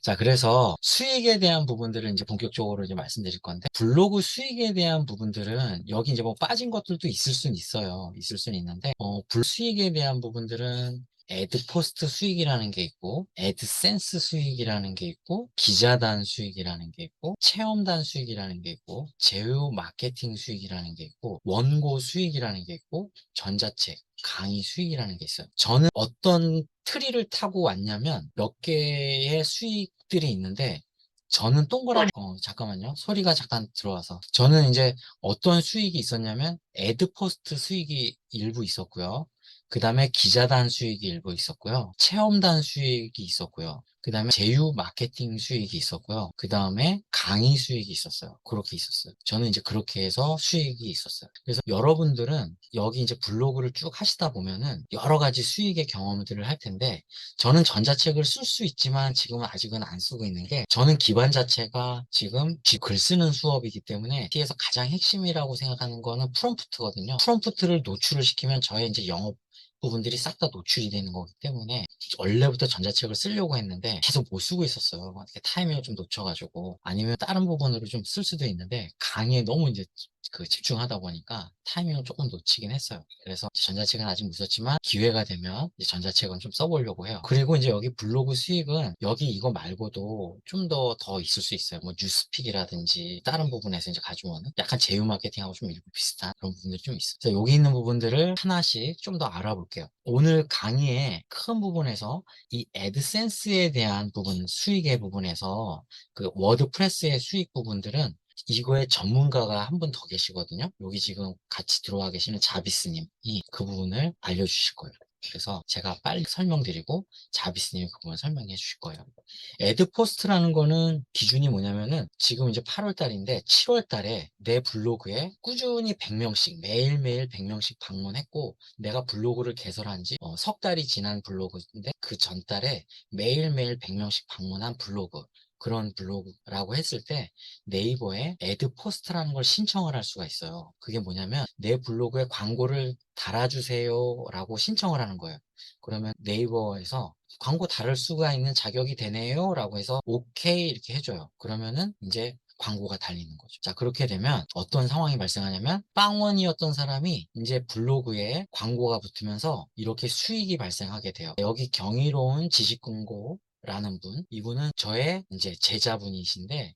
자, 그래서 수익에 대한 부분들을 이제 본격적으로 이제 말씀드릴 건데, 블로그 수익에 대한 부분들은 여기 이제 뭐 빠진 것들도 있을 수는 있어요. 있을 수는 있는데, 불수익에 대한 부분들은 애드 포스트 수익이라는 게 있고, 애드센스 수익이라는 게 있고, 기자단 수익이라는 게 있고, 체험단 수익이라는 게 있고, 제휴 마케팅 수익이라는 게 있고, 원고 수익이라는 게 있고, 전자책, 강의 수익이라는 게 있어요. 저는 어떤 트리를 타고 왔냐면 몇 개의 수익들이 있는데 저는 동그라미 잠깐만요. 소리가 잠깐 들어와서 저는 이제 어떤 수익이 있었냐면 애드포스트 수익이 일부 있었고요. 그 다음에 기자단 수익이 일부 있었고요. 체험단 수익이 있었고요. 그 다음에 제휴 마케팅 수익이 있었고요. 그 다음에 강의 수익이 있었어요. 그렇게 있었어요. 저는 이제 그렇게 해서 수익이 있었어요. 그래서 여러분들은 여기 이제 블로그를 쭉 하시다 보면은 여러 가지 수익의 경험들을 할 텐데 저는 전자책을 쓸 수 있지만 지금은 아직은 안 쓰고 있는 게 저는 기반 자체가 지금 글 쓰는 수업이기 때문에 T에서 가장 핵심이라고 생각하는 거는 프롬프트거든요. 프롬프트를 노출을 시키면 저의 이제 영업 부분들이 싹 다 노출이 되는 거기 때문에 원래부터 전자책을 쓰려고 했는데 계속 못 쓰고 있었어요. 이렇게 타이밍을 좀 놓쳐가지고 아니면 다른 부분으로 좀 쓸 수도 있는데 강의에 너무 이제 집중하다 보니까 타이밍을 조금 놓치긴 했어요. 그래서 전자책은 아직 못 썼지만 기회가 되면 이제 전자책은 좀 써보려고 해요. 그리고 이제 여기 블로그 수익은 여기 이거 말고도 좀 더 있을 수 있어요. 뭐 뉴스픽이라든지 다른 부분에서 이제 가져오는 약간 제휴 마케팅하고 좀 일부 비슷한 그런 부분들이 좀 있어요. 그래서 여기 있는 부분들을 하나씩 좀 더 알아볼게요. 오늘 강의의 큰 부분에서 이 애드센스에 대한 부분, 수익의 부분에서 그 워드프레스의 수익 부분들은 이거의 전문가가 한 분 더 계시거든요. 여기 지금 같이 들어와 계시는 자비스님이 그 부분을 알려주실 거예요. 그래서 제가 빨리 설명드리고 자비스님이 그 부분을 설명해 주실 거예요. 애드포스트라는 거는 기준이 뭐냐면은 지금 이제 8월 달인데 7월 달에 내 블로그에 꾸준히 100명씩 매일매일 100명씩 방문했고 내가 블로그를 개설한 지 석 달이 지난 블로그인데 그 전달에 매일매일 100명씩 방문한 블로그 그런 블로그라고 했을 때 네이버에 애드 포스트라는 걸 신청을 할 수가 있어요. 그게 뭐냐면 내 블로그에 광고를 달아주세요 라고 신청을 하는 거예요. 그러면 네이버에서 광고 달을 수가 있는 자격이 되네요 라고 해서 오케이 이렇게 해줘요. 그러면은 이제 광고가 달리는 거죠. 자, 그렇게 되면 어떤 상황이 발생하냐면 빵원이었던 사람이 이제 블로그에 광고가 붙으면서 이렇게 수익이 발생하게 돼요. 여기 경이로운 지식금고 라는 분, 이분은 저의 이제 제자분이신데,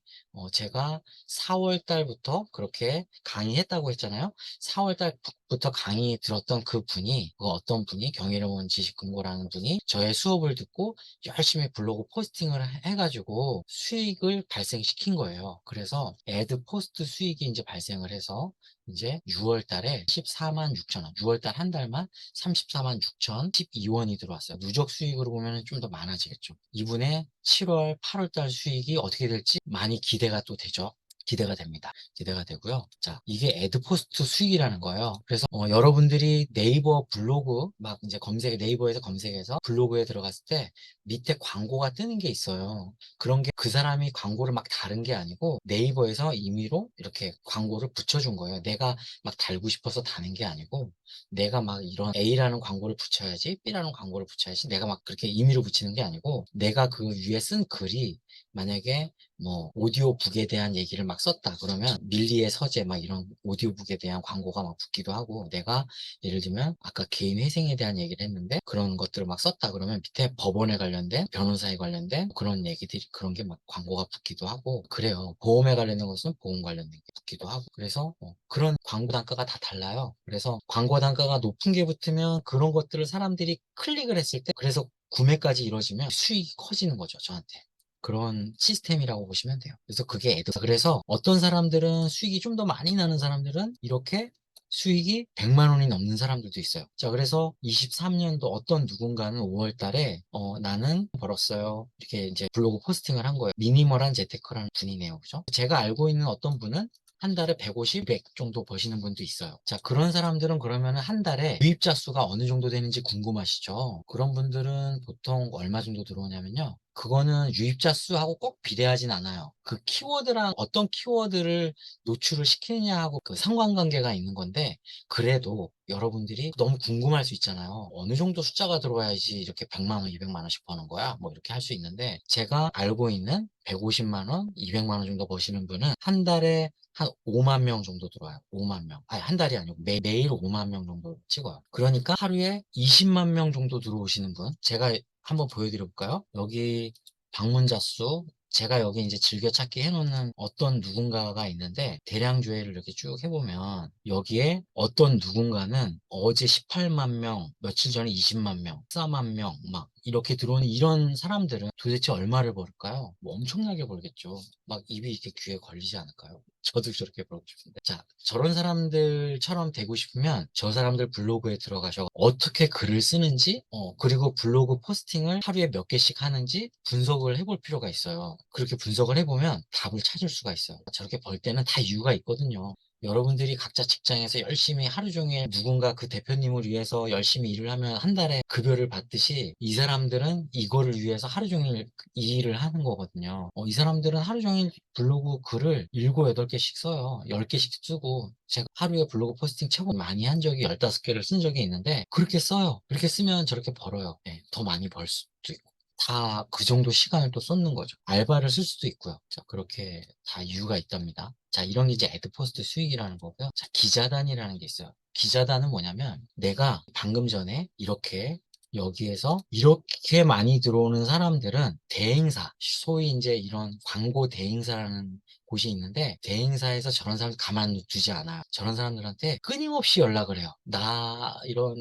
제가 4월 달부터 그렇게 강의했다고 했잖아요. 4월 달부터 강의 들었던 그 분이, 그 어떤 분이, 경이로운 지식금고라는 분이 저의 수업을 듣고 열심히 블로그 포스팅을 해가지고 수익을 발생시킨 거예요. 그래서 애드 포스트 수익이 이제 발생을 해서 이제 6월 달에 14만 6천 원, 6월 달 한 달만 34만 6천 12원이 들어왔어요. 누적 수익으로 보면 좀 더 많아지겠죠. 이분의 7월, 8월 달 수익이 어떻게 될지 많이 기대가 또 되죠. 기대가 됩니다. 기대가 되고요. 자, 이게 애드포스트 수익이라는 거예요. 그래서 여러분들이 네이버 블로그 막 이제 네이버에서 검색해서 블로그에 들어갔을 때 밑에 광고가 뜨는 게 있어요. 그런 게 그 사람이 광고를 막 다른 게 아니고 네이버에서 임의로 이렇게 광고를 붙여준 거예요. 내가 막 달고 싶어서 다는 게 아니고 내가 막 이런 A라는 광고를 붙여야지 B라는 광고를 붙여야지 내가 막 그렇게 임의로 붙이는 게 아니고 내가 그 위에 쓴 글이 만약에 뭐 오디오북에 대한 얘기를 막 썼다 그러면 밀리의 서재 막 이런 오디오북에 대한 광고가 막 붙기도 하고 내가 예를 들면 아까 개인 회생에 대한 얘기를 했는데 그런 것들을 막 썼다 그러면 밑에 법원에 관련된 변호사에 관련된 그런 얘기들이 그런 게 막 광고가 붙기도 하고 그래요. 보험에 관련된 것은 보험 관련된 게 붙기도 하고 그래서 그런 광고 단가가 다 달라요. 그래서 광고 단가가 높은 게 붙으면 그런 것들을 사람들이 클릭을 했을 때 그래서 구매까지 이루어지면 수익이 커지는 거죠, 저한테. 그런 시스템이라고 보시면 돼요. 그래서 그게 그래서 어떤 사람들은 수익이 좀 더 많이 나는 사람들은 이렇게 수익이 100만 원이 넘는 사람들도 있어요. 자, 그래서 23년도 어떤 누군가는 5월 달에 나는 벌었어요. 이렇게 이제 블로그 포스팅을 한 거예요. 미니멀한 재테크라는 분이네요. 그죠? 제가 알고 있는 어떤 분은 한 달에 150, 200 정도 버시는 분도 있어요. 자, 그런 사람들은 그러면 한 달에 유입자 수가 어느 정도 되는지 궁금하시죠? 그런 분들은 보통 얼마 정도 들어오냐면요. 그거는 유입자 수하고 꼭 비례하진 않아요. 그 키워드랑 어떤 키워드를 노출을 시키느냐하고 그 상관관계가 있는 건데, 그래도 여러분들이 너무 궁금할 수 있잖아요. 어느 정도 숫자가 들어와야지 이렇게 100만 원, 200만 원씩 버는 거야? 뭐 이렇게 할 수 있는데, 제가 알고 있는 150만 원, 200만 원 정도 버시는 분은 한 달에 한 5만 명 정도 들어와요. 5만 명. 아니, 한 달이 아니고 매일 5만 명 정도 찍어요. 그러니까 하루에 20만 명 정도 들어오시는 분. 제가 한번 보여드려 볼까요? 여기 방문자 수, 제가 여기 이제 즐겨찾기 해놓는 어떤 누군가가 있는데, 대량 조회를 이렇게 쭉 해보면 여기에 어떤 누군가는 어제 18만 명, 며칠 전에 20만 명, 14만 명 막 이렇게 들어오는 이런 사람들은 도대체 얼마를 벌을까요? 뭐 엄청나게 벌겠죠. 막 입이 이렇게 귀에 걸리지 않을까요? 저도 저렇게 벌고 싶은데. 자, 저런 사람들처럼 되고 싶으면 저 사람들 블로그에 들어가셔 어떻게 글을 쓰는지, 그리고 블로그 포스팅을 하루에 몇 개씩 하는지 분석을 해볼 필요가 있어요. 그렇게 분석을 해보면 답을 찾을 수가 있어요. 저렇게 벌 때는 다 이유가 있거든요. 여러분들이 각자 직장에서 열심히 하루 종일 누군가 그 대표님을 위해서 열심히 일을 하면 한 달에 급여를 받듯이, 이 사람들은 이거를 위해서 하루 종일 이 일을 하는 거거든요. 이 사람들은 하루 종일 블로그 글을 7, 8개씩 써요. 10개씩 쓰고, 제가 하루에 블로그 포스팅 최고 많이 한 적이 15개를 쓴 적이 있는데, 그렇게 써요. 그렇게 쓰면 저렇게 벌어요. 네, 더 많이 벌 수도 있고. 다 그 정도 시간을 또 쏟는 거죠. 알바를 쓸 수도 있고요. 자, 그렇게 다 이유가 있답니다. 자, 이런 게 이제 애드포스트 수익이라는 거고요. 자, 기자단이라는 게 있어요. 기자단은 뭐냐면, 내가 방금 전에 이렇게 여기에서 이렇게 많이 들어오는 사람들은 대행사, 소위 이제 이런 광고 대행사라는 곳이 있는데, 대행사에서 저런 사람들 가만두지 않아요. 저런 사람들한테 끊임없이 연락을 해요. 나 이런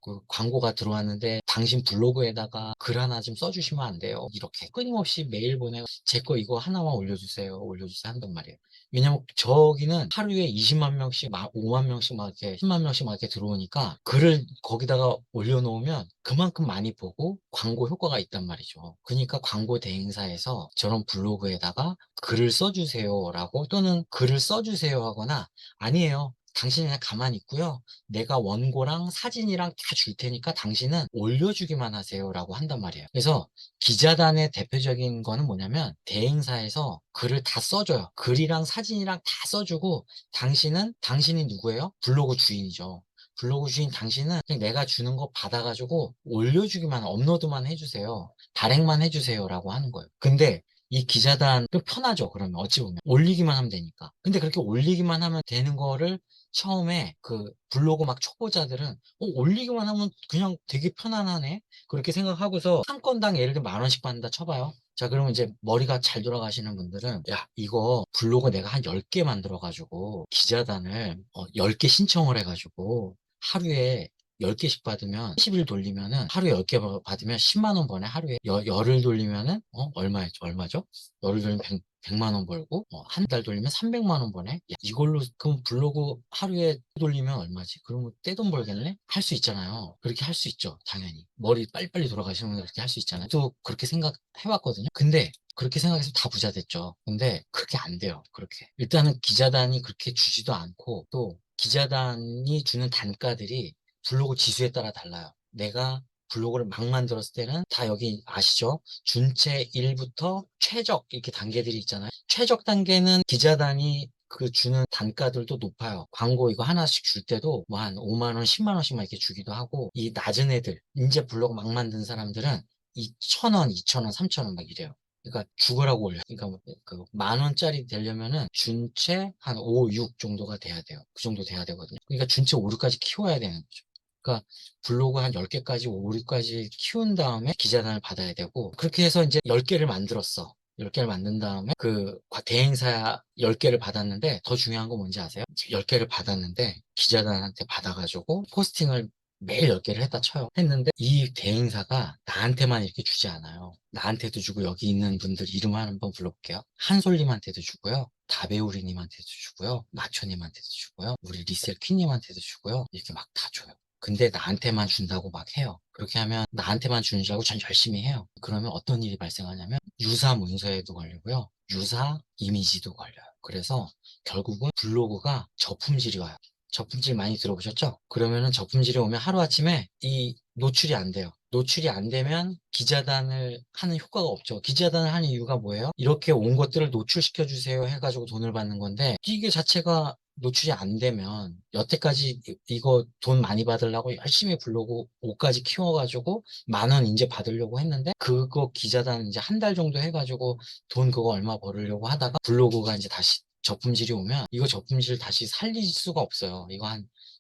그 광고가 들어왔는데 당신 블로그에다가 글 하나 좀 써주시면 안 돼요? 이렇게 끊임없이 메일 보내고 제 거 이거 하나만 올려주세요 한단 말이에요. 왜냐면 저기는 하루에 20만 명씩, 막 5만 명씩 막 이렇게 10만 명씩 막 이렇게 들어오니까 글을 거기다가 올려놓으면 그만큼 많이 보고 광고 효과가 있단 말이죠. 그러니까 광고 대행사에서 저런 블로그에다가 글을 써주세요라고, 또는 글을 써주세요 하거나, 아니에요, 당신이 그냥 가만히 있고요, 내가 원고랑 사진이랑 다 줄 테니까 당신은 올려주기만 하세요라고 한단 말이에요. 그래서 기자단의 대표적인 거는 뭐냐면, 대행사에서 글을 다 써줘요. 글이랑 사진이랑 다 써주고, 당신이 누구예요? 블로그 주인이죠. 블로그 주인 당신은 그냥 내가 주는 거 받아가지고 올려주기만, 업로드만 해주세요. 발행만 해주세요라고 하는 거예요. 근데 이 기자단도 편하죠. 그러면 어찌 보면 올리기만 하면 되니까. 근데 그렇게 올리기만 하면 되는 거를 처음에 그 블로그 막 초보자들은 올리기만 하면 그냥 되게 편안하네, 그렇게 생각하고서 한 건당 예를 들면 10,000원씩 받는다 쳐봐요. 자, 그러면 이제 머리가 잘 돌아가시는 분들은, 야, 이거 블로그 내가 한 10개 만들어가지고 기자단을 10개 신청을 해가지고 하루에 10개씩 받으면 30일 돌리면은 하루에 10개 받으면 10만 원 버네. 하루에 열을 돌리면은 얼마죠? 열을 돌리면 100만 원 벌고, 한 달 돌리면 300만 원 버네. 야, 이걸로 그럼 블로그 하루에 돌리면 얼마지? 그러면 떼돈 벌겠네? 할 수 있잖아요. 그렇게 할 수 있죠. 당연히. 머리 빨리빨리 돌아가시는 분들 그렇게 할 수 있잖아요. 또 그렇게 생각해봤거든요. 근데 그렇게 생각해서 다 부자 됐죠. 근데 그렇게 안 돼요. 그렇게. 일단은 기자단이 그렇게 주지도 않고, 또 기자단이 주는 단가들이 블로그 지수에 따라 달라요. 내가 블로그를 막 만들었을 때는 다 여기 아시죠? 준체 1부터 최적 이렇게 단계들이 있잖아요. 최적 단계는 기자단이 그 주는 단가들도 높아요. 광고 이거 하나씩 줄 때도 뭐 한 5만 원, 10만 원씩만 이렇게 주기도 하고, 이 낮은 애들, 이제 블로그 막 만든 사람들은 2,000원, 2,000원, 3,000원 막 이래요. 그러니까 죽으라고 올려. 그러니까 그 10,000원짜리 되려면은 준체 한 5, 6 정도가 돼야 돼요. 그 정도 돼야 되거든요. 그러니까 준체 5, 6까지 키워야 되는 거죠. 그러니까 블로그 한 10개까지, 5, 6까지 키운 다음에 기자단을 받아야 되고, 그렇게 해서 이제 10개를 만들었어. 10개를 만든 다음에 그 대행사 10개를 받았는데, 더 중요한 건 뭔지 아세요? 10개를 받았는데 기자단한테 받아가지고 포스팅을 매일 10개를 했다 쳐요. 했는데 이 대행사가 나한테만 이렇게 주지 않아요. 나한테도 주고, 여기 있는 분들 이름 한번 불러볼게요. 한솔님한테도 주고요, 다배우리님한테도 주고요, 마초님한테도 주고요, 우리 리셀 퀸님한테도 주고요, 이렇게 막 다 줘요. 근데 나한테만 준다고 막 해요. 그렇게 하면 나한테만 주는 줄 알고 전 열심히 해요. 그러면 어떤 일이 발생하냐면 유사 문서에도 걸리고요. 유사 이미지도 걸려요. 그래서 결국은 블로그가 저품질이 와요. 저품질 많이 들어보셨죠? 그러면은 저품질이 오면 하루아침에 이 노출이 안 돼요. 노출이 안 되면 기자단을 하는 효과가 없죠. 기자단을 하는 이유가 뭐예요? 이렇게 온 것들을 노출시켜 주세요 해가지고 돈을 받는 건데 이게 자체가 노출이 안 되면 여태까지 이거 돈 많이 받으려고 열심히 블로그 5까지 키워가지고 10,000원 이제 받으려고 했는데 그거 기자단 이제 한 달 정도 해가지고 돈 그거 얼마 벌으려고 하다가 블로그가 이제 다시 저품질이 오면 이거 저품질 다시 살릴 수가 없어요. 이거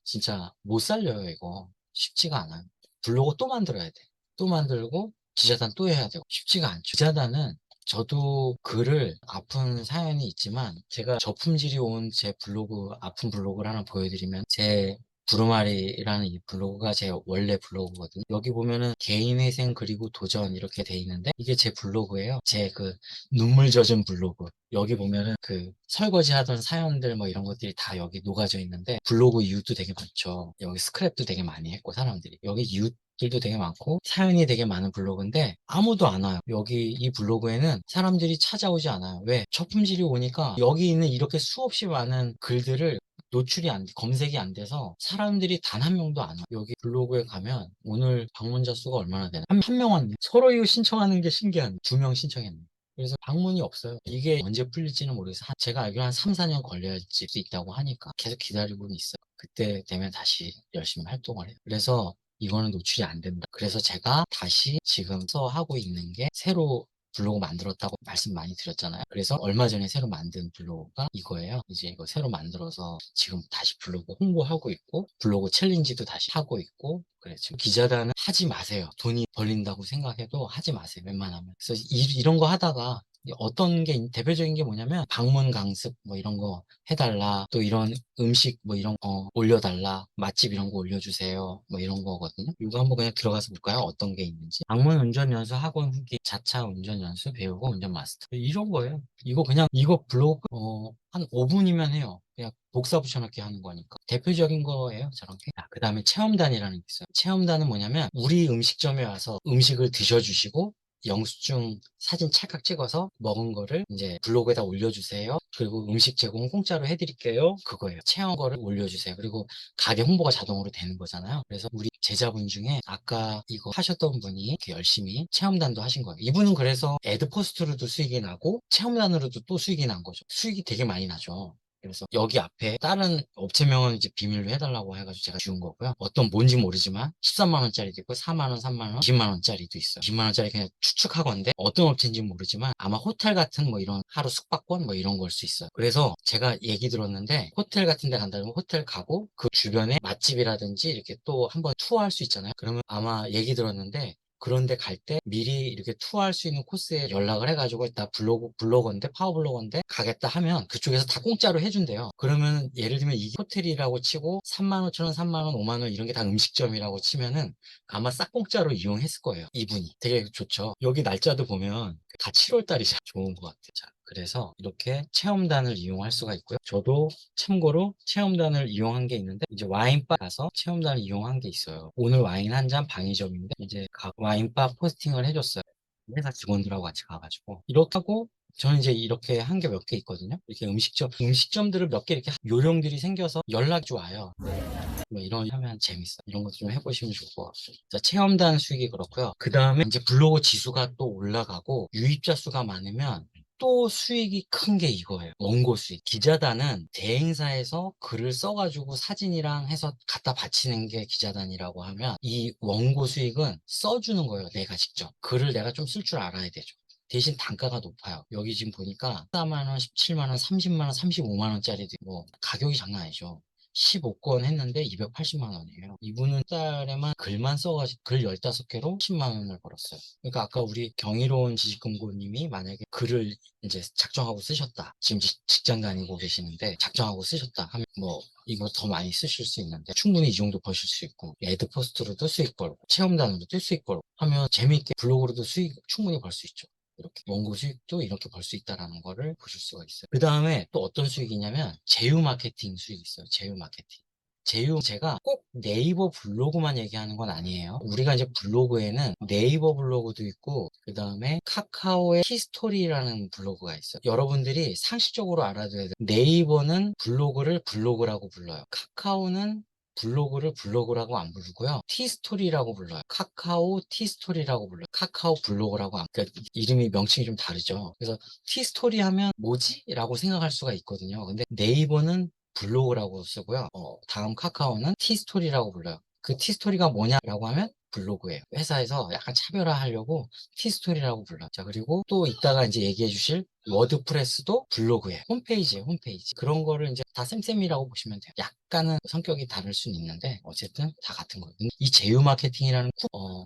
진짜 못 살려요. 이거 쉽지가 않아요. 블로그 또 만들어야 돼. 또 만들고 기자단 또 해야 되고 쉽지가 않죠. 기자단은 저도 글을 아픈 사연이 있지만 제가 저품질이 온 제 블로그 아픈 블로그를 하나 보여드리면 제 부루마리라는 이 블로그가 제 원래 블로그거든요. 여기 보면은 개인회생 그리고 도전 이렇게 돼 있는데 이게 제 블로그예요. 제 그 눈물 젖은 블로그. 여기 보면은 그 설거지 하던 사연들 뭐 이런 것들이 다 여기 녹아져 있는데 블로그 이웃도 되게 많죠. 여기 스크랩도 되게 많이 했고 사람들이 여기 이웃들도 되게 많고 사연이 되게 많은 블로그인데 아무도 안 와요. 여기 이 블로그에는 사람들이 찾아오지 않아요. 왜? 저품질이 오니까 여기 있는 이렇게 수없이 많은 글들을 노출이 안 돼, 검색이 안 돼서 사람들이 단 한 명도 안 와. 여기 블로그에 가면 오늘 방문자 수가 얼마나 되나? 한 명 왔네. 서로 이거 신청하는 게 신기한 2명 신청했네. 그래서 방문이 없어요. 이게 언제 풀릴지는 모르겠어요. 제가 알기로 한 3, 4년 걸릴 수도 있다고 하니까 계속 기다리고는 있어요. 그때 되면 다시 열심히 활동을 해요. 그래서 이거는 노출이 안 된다. 그래서 제가 다시 지금 하고 있는 게 새로 블로그 만들었다고 말씀 많이 드렸잖아요. 그래서 얼마 전에 새로 만든 블로그가 이거예요. 이제 이거 새로 만들어서 지금 다시 블로그 홍보하고 있고 블로그 챌린지도 다시 하고 있고 그래 지금 기자단은 하지 마세요. 돈이 벌린다고 생각해도 하지 마세요. 웬만하면. 그래서 이런 거 하다가 어떤 게 대표적인 게 뭐냐면 방문 강습 뭐 이런 거 해달라 또 이런 음식 뭐 이런 거 올려달라 맛집 이런 거 올려주세요 뭐 이런 거거든요. 이거 한번 그냥 들어가서 볼까요? 어떤 게 있는지. 방문 운전 연수 학원 후기 자차 운전 연수 배우고 운전 마스터 이런 거예요. 이거 그냥 이거 블로그 한 5분이면 해요. 그냥 복사 붙여넣기 하는 거니까 대표적인 거예요. 저렇게. 그 다음에 체험단이라는 게 있어요. 체험단은 뭐냐면 우리 음식점에 와서 음식을 드셔주시고 영수증 사진 찰칵 찍어서 먹은 거를 이제 블로그에다 올려주세요. 그리고 음식 제공 공짜로 해드릴게요. 그거예요. 체험 거를 올려주세요. 그리고 가게 홍보가 자동으로 되는 거잖아요. 그래서 우리 제자분 중에 아까 이거 하셨던 분이 이렇게 열심히 체험단도 하신 거예요. 이분은 그래서 애드포스트로도 수익이 나고 체험단으로도 또 수익이 난 거죠. 수익이 되게 많이 나죠. 그래서 여기 앞에 다른 업체명은 이제 비밀로 해달라고 해가지고 제가 지운 거고요. 어떤 뭔지 모르지만 13만 원짜리도 있고 4만 원, 3만 원, 20만 원짜리도 있어요. 20만 원짜리 그냥 추측하건데 어떤 업체인지 모르지만 아마 호텔 같은 뭐 이런 하루 숙박권 뭐 이런 걸 수 있어요. 그래서 제가 얘기 들었는데 호텔 같은 데 간다면 호텔 가고 그 주변에 맛집이라든지 이렇게 또 한번 투어할 수 있잖아요. 그러면 아마 얘기 들었는데 그런데 갈 때 미리 이렇게 투어할 수 있는 코스에 연락을 해가지고 나 블로거인데 파워블로거인데 가겠다 하면 그쪽에서 다 공짜로 해준대요. 그러면 예를 들면 이게 호텔이라고 치고 3만 5천 원, 3만 원, 5만 원 이런 게 다 음식점이라고 치면은 아마 싹 공짜로 이용했을 거예요. 이분이 되게 좋죠. 여기 날짜도 보면 다 7월 달이잖아. 좋은 것 같아요. 자, 그래서 이렇게 체험단을 이용할 수가 있고요. 저도 참고로 체험단을 이용한 게 있는데 이제 와인바 가서 체험단을 이용한 게 있어요. 오늘 와인 한 잔 방위점인데 이제 와인바 포스팅을 해줬어요. 회사 직원들하고 같이 가가지고 이렇게 하고 저는 이제 이렇게 한 게 몇 개 있거든요. 이렇게 음식점들을 몇 개 이렇게 요령들이 생겨서 연락이 와요. 뭐 이런 하면 재밌어. 이런 것도 좀 해보시면 좋을 것 같고. 자, 체험단 수익이 그렇고요. 그 다음에 이제 블로그 지수가 또 올라가고 유입자 수가 많으면 또 수익이 큰 게 이거예요. 원고 수익. 기자단은 대행사에서 글을 써가지고 사진이랑 해서 갖다 바치는 게 기자단이라고 하면 이 원고 수익은 써주는 거예요. 내가 직접. 글을 내가 좀 쓸 줄 알아야 되죠. 대신 단가가 높아요. 여기 지금 보니까 14만 원, 17만 원, 30만 원, 35만 원짜리도 있고 가격이 장난 아니죠. 15건 했는데 280만 원이에요. 이분은 달에만 글만 써가지고 글 15개로 10만 원을 벌었어요. 그러니까 아까 우리 경이로운 지식금고님이 만약에 글을 이제 작정하고 쓰셨다. 지금 직장 다니고 계시는데 작정하고 쓰셨다 하면 뭐 이거 더 많이 쓰실 수 있는데 충분히 이 정도 버실 수 있고 애드포스트로도 수익 벌고 체험단으로도 수익 벌고 하면 재미있게 블로그로도 수익 충분히 벌 수 있죠. 이렇게 원고 수익도 이렇게 벌 수 있다는 거를 보실 수가 있어요. 그 다음에 또 어떤 수익이냐면 제휴 마케팅 수익이 있어요. 제휴 마케팅. 제가 꼭 네이버 블로그만 얘기하는 건 아니에요. 우리가 이제 블로그에는 네이버 블로그도 있고, 그 다음에 카카오의 히스토리라는 블로그가 있어요. 여러분들이 상식적으로 알아둬야 돼요. 네이버는 블로그를 블로그라고 불러요. 카카오는 블로그를 블로그라고 안 부르고요. 티스토리라고 불러요. 카카오 티스토리라고 불러요. 카카오 블로그라고 안, 그러니까 이름이 명칭이 좀 다르죠. 그래서 티스토리 하면 뭐지? 라고 생각할 수가 있거든요. 근데 네이버는 블로그라고 쓰고요. 다음 카카오는 티스토리라고 불러요. 그 티스토리가 뭐냐라고 하면 블로그예요. 회사에서 약간 차별화하려고 티스토리라고 불러요. 자, 그리고 또 이따가 이제 얘기해 주실 워드프레스도 블로그예요. 홈페이지예요, 홈페이지. 그런 거를 이제 다 쌤쌤이라고 보시면 돼요. 약간은 성격이 다를 수는 있는데 어쨌든 다 같은 거예요. 이 제휴 마케팅이라는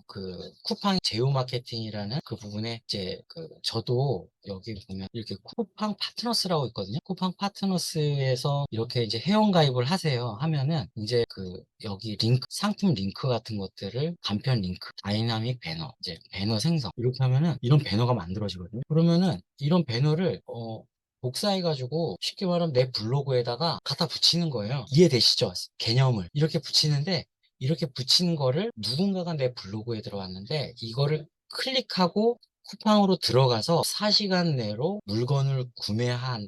그 쿠팡 제휴 마케팅이라는 그 부분에 이제 그 저도 여기 보면 이렇게 쿠팡 파트너스라고 있거든요. 쿠팡 파트너스에서 이렇게 이제 회원 가입을 하세요. 하면은 이제 그 여기 링크 상품 링크 같은 것들을 간편 링크, 다이나믹 배너, 이제 배너 생성 이렇게 하면은 이런 배너가 만들어지거든요. 그러면은 이런 배너를 복사해가지고 쉽게 말하면 내 블로그에다가 갖다 붙이는 거예요. 이해되시죠? 개념을 이렇게 붙이는데 이렇게 붙이는 거를 누군가가 내 블로그에 들어왔는데 이거를 클릭하고 쿠팡으로 들어가서 4시간 내로 물건을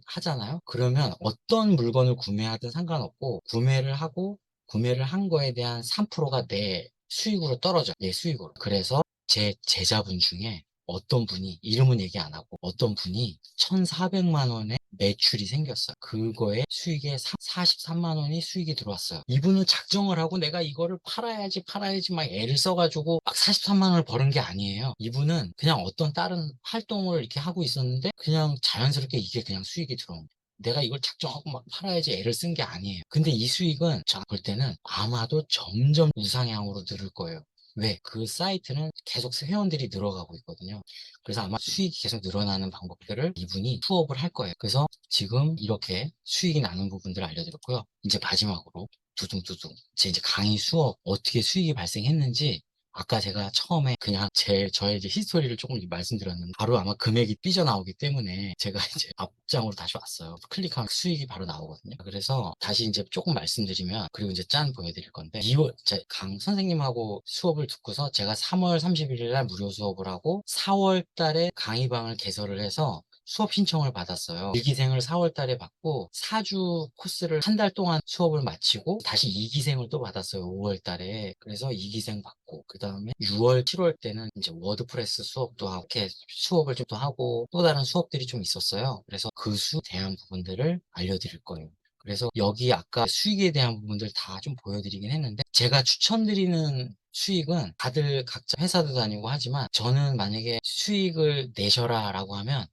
하잖아요. 그러면 어떤 물건을 구매하든 상관없고 구매를 한 거에 대한 3%가 내 수익으로 떨어져. 내 수익으로. 그래서 제 제자분 중에 어떤 분이 이름은 얘기 안 하고 어떤 분이 1,400만 원의 매출이 생겼어요. 그거에 수익에 43만 원이 수익이 들어왔어요. 이분은 작정을 하고 내가 이거를 팔아야지 막 애를 써가지고 막 43만 원을 버는 게 아니에요. 이분은 그냥 어떤 다른 활동을 이렇게 하고 있었는데 그냥 자연스럽게 이게 그냥 수익이 들어온 거예요. 내가 이걸 작정하고 막 팔아야지 애를 쓴 게 아니에요. 근데 이 수익은 제가 볼 때는 아마도 점점 우상향으로 늘을 거예요. 왜? 그 사이트는 계속 회원들이 늘어가고 있거든요. 그래서 아마 수익이 계속 늘어나는 방법들을 이분이 수업을 할 거예요. 그래서 지금 이렇게 수익이 나는 부분들을 알려드렸고요. 이제 마지막으로 두둥두둥 제 이제 강의 수업 어떻게 수익이 발생했는지 아까 제가 처음에 그냥 저의 이제 히스토리를 조금 말씀드렸는데 바로 아마 금액이 삐져나오기 때문에 제가 이제 앞장으로 다시 왔어요. 클릭하면 수익이 바로 나오거든요. 그래서 다시 이제 조금 말씀드리면 그리고 이제 짠 보여드릴 건데 2월 강 선생님하고 수업을 듣고서 제가 3월 31일 날 무료 수업을 하고 4월 달에 강의방을 개설을 해서 수업 신청을 받았어요. 1기생을 4월 달에 받고 4주 코스를 한 달 동안 수업을 마치고 다시 2기생을 또 받았어요. 5월 달에. 그래서 2기생 받고 그 다음에 6월, 7월 때는 이제 워드프레스 수업도 하고 이렇게 수업을 좀 더 하고 또 다른 수업들이 좀 있었어요. 그래서 그 수에 대한 부분들을 알려드릴 거예요. 그래서 여기 아까 수익에 대한 부분들 다 좀 보여드리긴 했는데 제가 추천드리는 수익은 다들 각자 회사도 다니고 하지만 저는 만약에 수익을 내셔라 라고 하면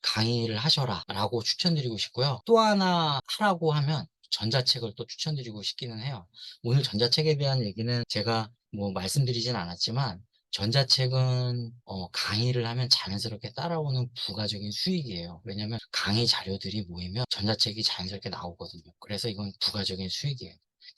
강의를 하셔라 라고 추천드리고 싶고요. 또 하나 하라고 하면 전자책을 또 추천드리고 싶기는 해요. 오늘 전자책에 대한 얘기는 제가 뭐 말씀드리진 않았지만 전자책은 강의를 하면 자연스럽게 따라오는 부가적인 수익이에요. 왜냐하면 강의 자료들이 모이면 전자책이 자연스럽게 나오거든요. 그래서 이건 부가적인 수익이에요.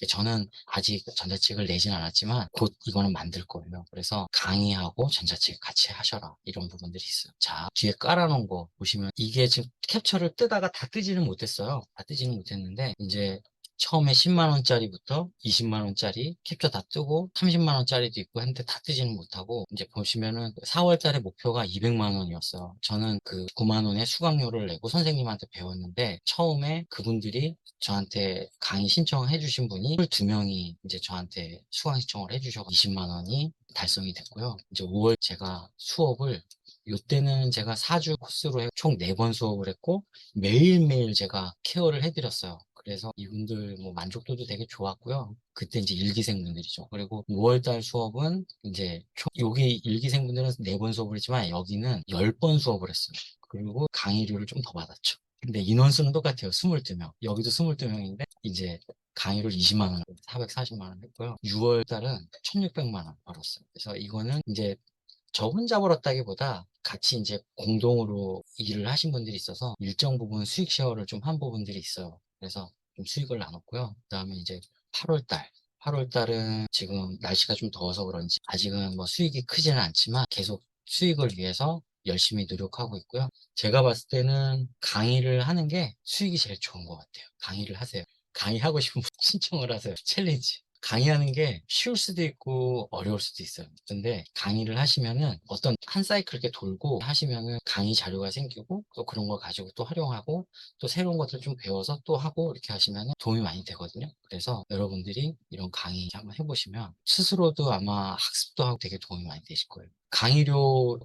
저는 아직 전자책을 내진 않았지만 곧 이거는 만들 거예요. 그래서 강의하고 전자책 같이 하셔라. 이런 부분들이 있어요. 자, 뒤에 깔아놓은 거 보시면 이게 지금 캡처를 뜨다가 다 뜨지는 못했어요. 다 뜨지는 못했는데 이제 처음에 10만 원짜리부터 20만 원짜리 캡처 다 뜨고 30만 원짜리도 있고 했는데 다 뜨지는 못하고 이제 보시면은 4월 달에 목표가 200만 원이었어요. 저는 그 9만 원의 수강료를 내고 선생님한테 배웠는데 처음에 그분들이 저한테 강의 신청해 주신 분이 22명이 이제 저한테 수강 신청을 해 주셔서 20만 원이 달성이 됐고요. 이제 5월 제가 수업을 요때는 제가 4주 코스로 총 4번 수업을 했고 매일매일 제가 케어를 해드렸어요. 그래서 이분들 뭐 만족도도 되게 좋았고요. 그때 이제 일기생분들이죠. 그리고 5월달 수업은 이제 여기 일기생분들은 4번 수업을 했지만 여기는 10번 수업을 했어요. 그리고 강의료를 좀 더 받았죠. 근데 인원수는 똑같아요. 22명. 여기도 22명인데 이제 강의를 20만 원, 440만 원 했고요. 6월 달은 1,600만 원 벌었어요. 그래서 이거는 이제 저 혼자 벌었다기보다 같이 이제 공동으로 일을 하신 분들이 있어서 일정 부분 수익 쉐어를 좀 한 부분들이 있어요. 그래서 좀 수익을 나눴고요. 그다음에 이제 8월 달. 8월 달은 지금 날씨가 좀 더워서 그런지 아직은 뭐 수익이 크지는 않지만 계속 수익을 위해서 열심히 노력하고 있고요. 제가 봤을 때는 강의를 하는 게 수익이 제일 좋은 것 같아요. 강의를 하세요. 강의하고 싶은 분 신청을 하세요. 챌린지. 강의하는 게 쉬울 수도 있고 어려울 수도 있어요. 근데 강의를 하시면은 어떤 한 사이클 이렇게 돌고 하시면은 강의 자료가 생기고 또 그런 걸 가지고 또 활용하고 또 새로운 것들 좀 배워서 또 하고 이렇게 하시면은 도움이 많이 되거든요. 그래서 여러분들이 이런 강의 한번 해보시면 스스로도 아마 학습도 하고 되게 도움이 많이 되실 거예요. 강의료,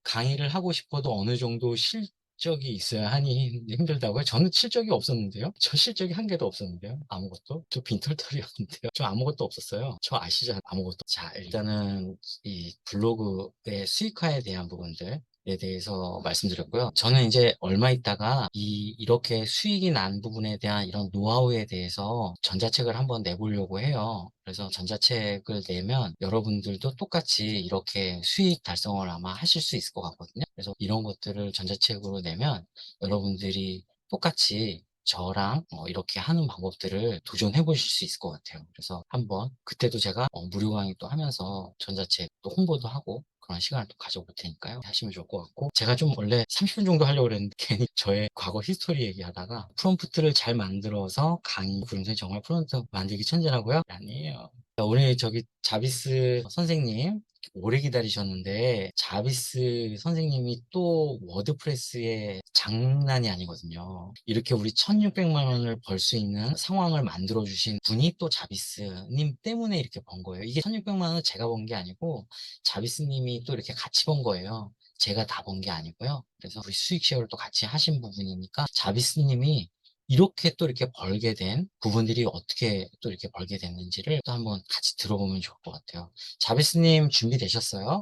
강의를 하고 싶어도 어느 정도 실적이 있어야 하니 힘들다고요? 저는 실적이 없었는데요. 저 실적이 한 개도 없었는데요. 아무것도. 저 빈털털이었는데요. 저 아무것도 없었어요. 저 아시죠? 아무것도. 자, 일단은 이 블로그의 수익화에 대한 부분들 에 대해서 말씀드렸고요. 저는 이제 얼마 있다가 이렇게 수익이 난 부분에 대한 이런 노하우에 대해서 전자책을 한번 내보려고 해요. 그래서 전자책을 내면 여러분들도 똑같이 이렇게 수익 달성을 아마 하실 수 있을 것 같거든요. 그래서 이런 것들을 전자책으로 내면 여러분들이 똑같이 저랑 이렇게 하는 방법들을 도전해 보실 수 있을 것 같아요. 그래서 한번 그때도 제가 무료 강의 또 하면서 전자책 또 홍보도 하고 그런 시간을 또 가져볼 테니까요. 하시면 좋을 것 같고 제가 좀 원래 30분 정도 하려고 그랬는데 괜히 저의 과거 히스토리 얘기하다가 프롬프트를 잘 만들어서 강의 그러면서 정말 프롬프트 만들기 천재라고요? 아니에요. 오늘 저기 자비스 선생님 오래 기다리셨는데 자비스 선생님이 또 워드프레스에 장난이 아니거든요. 이렇게 우리 1600만 원을 벌 수 있는 상황을 만들어 주신 분이 또 자비스님 때문에 이렇게 번 거예요. 이게 1600만 원은 제가 번 게 아니고 자비스님이 또 이렇게 같이 번 거예요. 제가 다 번 게 아니고요. 그래서 우리 수익 쉐어를 또 같이 하신 부분이니까 자비스님이 이렇게 또 이렇게 벌게 된 부분들이 어떻게 또 이렇게 벌게 됐는지를 또 한번 같이 들어보면 좋을 것 같아요. 자비스님 준비되셨어요?